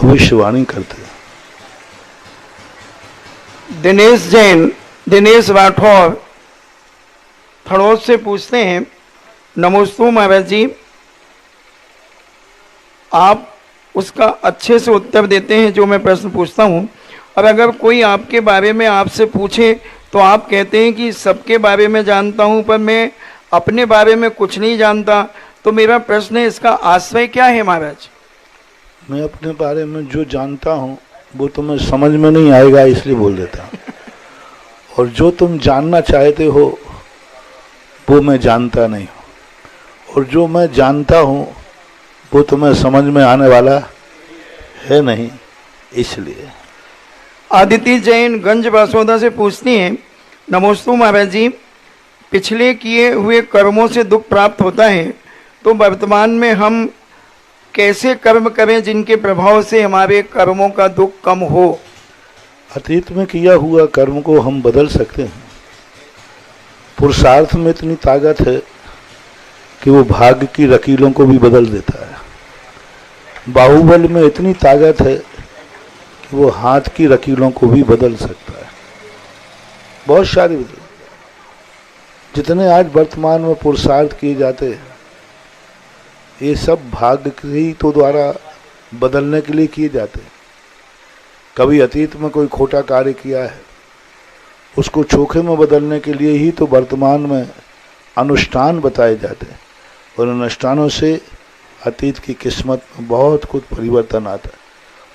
भविष्यवाणी करते हैं। दिनेश जैन, दिनेश राठौर फड़ोस से पूछते हैं, नमोस्तु महाराज जी, आप उसका अच्छे से उत्तर देते हैं जो मैं प्रश्न पूछता हूँ, और अगर कोई आपके बारे में आपसे पूछे तो आप कहते हैं कि सबके बारे में जानता हूँ पर मैं अपने बारे में कुछ नहीं जानता। तो मेरा प्रश्न है, इसका आश्रय क्या है महाराज? मैं अपने बारे में जो जानता हूँ वो तुम्हें समझ में नहीं आएगा इसलिए बोल देता हूँ, और जो तुम जानना चाहते हो वो मैं जानता नहीं हूँ, और जो मैं जानता हूँ वो तुम्हें समझ में आने वाला है नहीं, इसलिए। आदिति जैन गंज बासोदा से पूछती हैं, नमोस्तु महाराज जी, पिछले किए हुए कर्मों से दुख प्राप्त होता है, तो वर्तमान में हम कैसे कर्म करें जिनके प्रभाव से हमारे कर्मों का दुख कम हो? अतीत में किया हुआ कर्म को हम बदल सकते हैं। पुरुषार्थ में इतनी ताकत है कि वो भाग्य की लकीरों को भी बदल देता है। बाहुबल में इतनी ताकत है कि वो हाथ की लकीरों को भी बदल सकता है। बहुत सारी बदल, जितने आज वर्तमान में पुरुषार्थ किए जाते हैं ये सब भाग्य ही तो द्वारा बदलने के लिए किए जाते हैं। कभी अतीत में कोई खोटा कार्य किया है, उसको चोखे में बदलने के लिए ही तो वर्तमान में अनुष्ठान बताए जाते हैं, और अनुष्ठानों से अतीत की किस्मत में बहुत कुछ परिवर्तन आता है,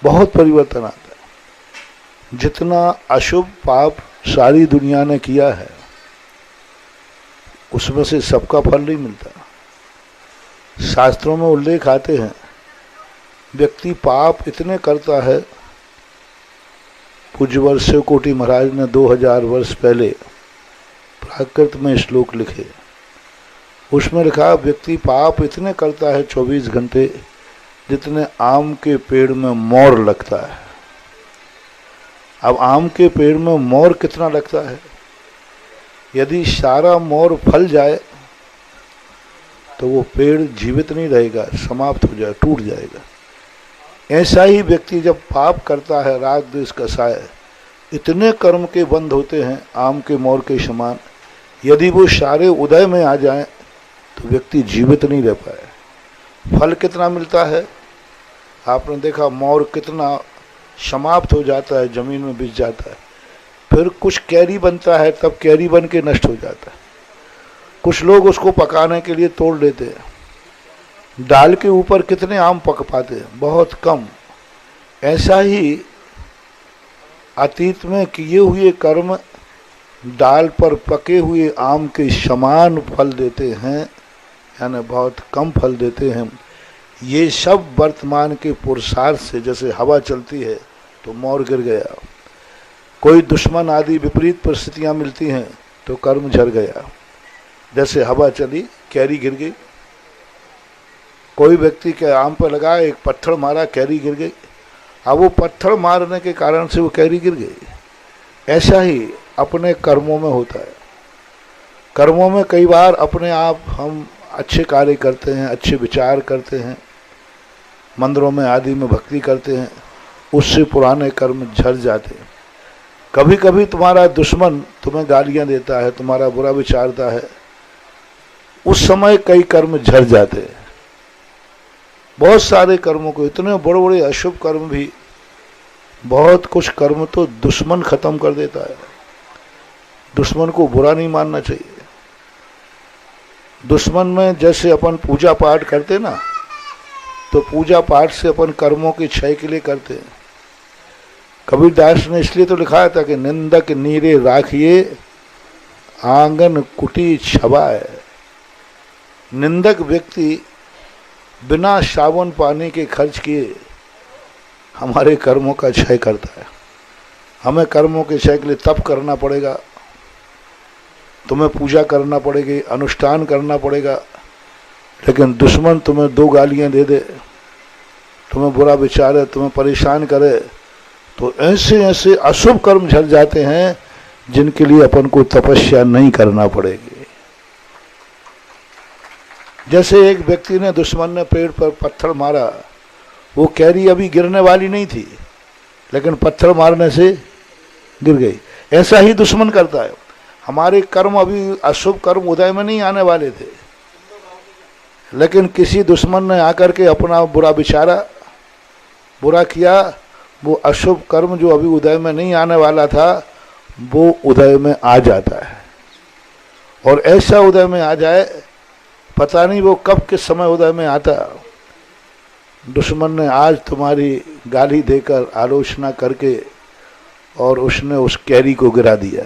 बहुत परिवर्तन आता है। जितना अशुभ पाप सारी दुनिया ने किया है उसमें से सबका फल नहीं मिलता। शास्त्रों में उल्लेख आते हैं, व्यक्ति पाप इतने करता है, पूज्यवर शिव कोटि महाराज ने 2000 वर्ष पहले प्राकृत में श्लोक लिखे, उसमें लिखा व्यक्ति पाप इतने करता है 24 घंटे जितने आम के पेड़ में मोर लगता है। अब आम के पेड़ में मोर कितना लगता है? यदि सारा मोर फल जाए तो वो पेड़ जीवित नहीं रहेगा, समाप्त हो जाए, टूट जाएगा। ऐसा ही व्यक्ति जब पाप करता है, राग द्वेष कसाय, इतने कर्म के बंध होते हैं आम के मोर के समान, यदि वो सारे उदय में आ जाएं तो व्यक्ति जीवित नहीं रह पाए। फल कितना मिलता है? आपने देखा मोर कितना समाप्त हो जाता है, जमीन में बिछ जाता है, फिर कुछ कैरी बनता है, तब कैरी बन के नष्ट हो जाता है। कुछ लोग उसको पकाने के लिए तोड़ लेते हैं, डाल के ऊपर कितने आम पक पाते हैं? बहुत कम। ऐसा ही अतीत में किए हुए कर्म डाल पर पके हुए आम के समान फल देते हैं, यानी बहुत कम फल देते हैं। ये सब वर्तमान के पुरुषार्थ से, जैसे हवा चलती है तो मोर गिर गया, कोई दुश्मन आदि विपरीत परिस्थितियां मिलती हैं तो कर्म झड़ गया, जैसे हवा चली कैरी गिर गई। कोई व्यक्ति के आम पर लगा, एक पत्थर मारा, कैरी गिर गई, अब वो पत्थर मारने के कारण से वो कैरी गिर गई। ऐसा ही अपने कर्मों में होता है। कर्मों में कई बार अपने आप हम अच्छे कार्य करते हैं, अच्छे विचार करते हैं, मंदिरों में आदि में भक्ति करते हैं, उससे पुराने कर्म झड़ जाते हैं। कभी कभी तुम्हारा दुश्मन तुम्हें गालियां देता है, तुम्हारा बुरा विचारता है, उस समय कई कर्म झड़ जाते हैं। बहुत सारे कर्मों को, इतने बड़े बड़े अशुभ कर्म भी, बहुत कुछ कर्म तो दुश्मन खत्म कर देता है। दुश्मन को बुरा नहीं मानना चाहिए। दुश्मन में जैसे अपन पूजा पाठ करते ना, तो पूजा पाठ से अपन कर्मों के क्षय के लिए करते हैं। कबीरदास ने इसलिए तो लिखा था कि निंदक नीरे राखिए आंगन कुटी छबाए। निंदक व्यक्ति बिना सावन पानी के खर्च किए हमारे कर्मों का क्षय करता है। हमें कर्मों के क्षय के लिए तप करना पड़ेगा, तुम्हें पूजा करना पड़ेगी, अनुष्ठान करना पड़ेगा। लेकिन दुश्मन तुम्हें 2 गालियां दे दे, तुम्हें बुरा विचारे, तुम्हें परेशान करे, तो ऐसे ऐसे अशुभ कर्म झड़ जाते हैं जिनके लिए अपन को तपस्या नहीं करना पड़ेगी। जैसे एक व्यक्ति ने, दुश्मन ने पेड़ पर पत्थर मारा, वो कैरी अभी गिरने वाली नहीं थी, लेकिन पत्थर मारने से गिर गई। ऐसा ही दुश्मन करता है। हमारे कर्म अभी अशुभ कर्म उदय में नहीं आने वाले थे, लेकिन किसी दुश्मन ने आकर के अपना बुरा विचारा, बुरा किया, वो अशुभ कर्म जो अभी उदय में नहीं आने वाला था वो उदय में आ जाता है। और ऐसा उदय में आ जाए, पता नहीं वो कब किस समय उदय में आता। दुश्मन ने आज तुम्हारी गाली देकर, आलोचना करके, और उसने उस कैरी को गिरा दिया।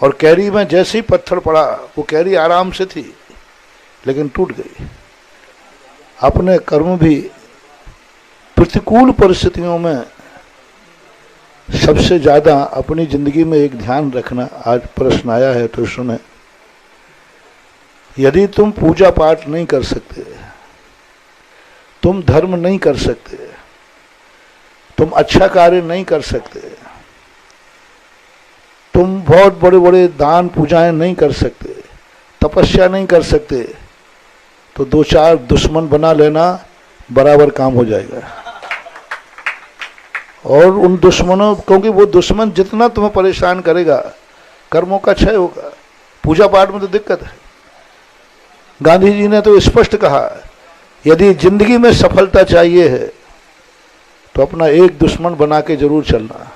और कैरी में जैसे ही पत्थर पड़ा, वो कैरी आराम से थी लेकिन टूट गई। अपने कर्म भी प्रतिकूल परिस्थितियों में सबसे ज्यादा अपनी जिंदगी में एक ध्यान रखना। आज प्रश्न आया है तो सुने। यदि तुम पूजा पाठ नहीं कर सकते, तुम धर्म नहीं कर सकते, तुम अच्छा कार्य नहीं कर सकते, तुम बहुत बड़े बड़े दान पूजाएं नहीं कर सकते, तपस्या नहीं कर सकते, तो दो चार दुश्मन बना लेना बराबर काम हो जाएगा। और उन दुश्मनों, क्योंकि वो दुश्मन जितना तुम्हें परेशान करेगा, कर्मों का क्षय होगा। पूजा पाठ में तो दिक्कत है। गांधी जी ने तो स्पष्ट कहा, यदि जिंदगी में सफलता चाहिए है तो अपना एक दुश्मन बना के जरूर चलना।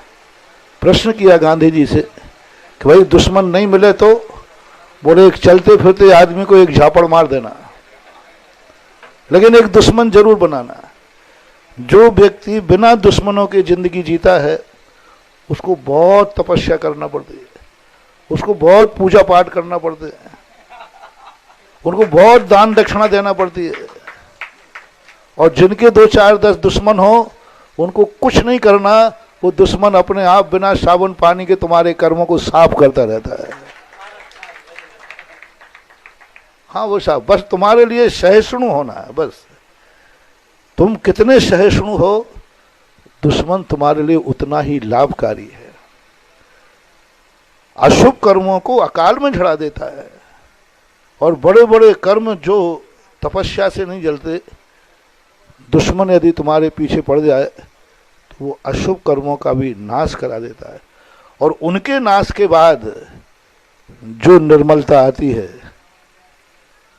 प्रश्न किया गांधी जी से कि भाई दुश्मन नहीं मिले तो बोले, एक चलते फिरते आदमी को एक झापड़ मार देना, लेकिन एक दुश्मन जरूर बनाना। जो व्यक्ति बिना दुश्मनों की जिंदगी जीता है उसको बहुत तपस्या करना पड़ती है, उसको बहुत पूजा पाठ करना पड़ते है, उनको बहुत दान दक्षिणा देना पड़ती है। और जिनके 2 4 10 दुश्मन हो, उनको कुछ नहीं करना, वो दुश्मन अपने आप बिना साबुन पानी के तुम्हारे कर्मों को साफ करता रहता है। हाँ वो साफ, बस तुम्हारे लिए सहिष्णु होना है। बस तुम कितने सहिष्णु हो, दुश्मन तुम्हारे लिए उतना ही लाभकारी है। अशुभ कर्मों को अकाल में झड़ा देता है। और बड़े बड़े कर्म जो तपस्या से नहीं जलते, दुश्मन यदि तुम्हारे पीछे पड़ जाए तो वो अशुभ कर्मों का भी नाश करा देता है। और उनके नाश के बाद जो निर्मलता आती है,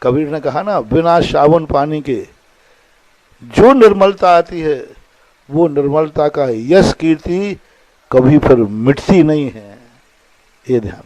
कबीर ने कहा ना, बिना साबुन पानी के जो निर्मलता आती है, वो निर्मलता का यश कीर्ति कभी फिर मिटती नहीं है। ये ध्यान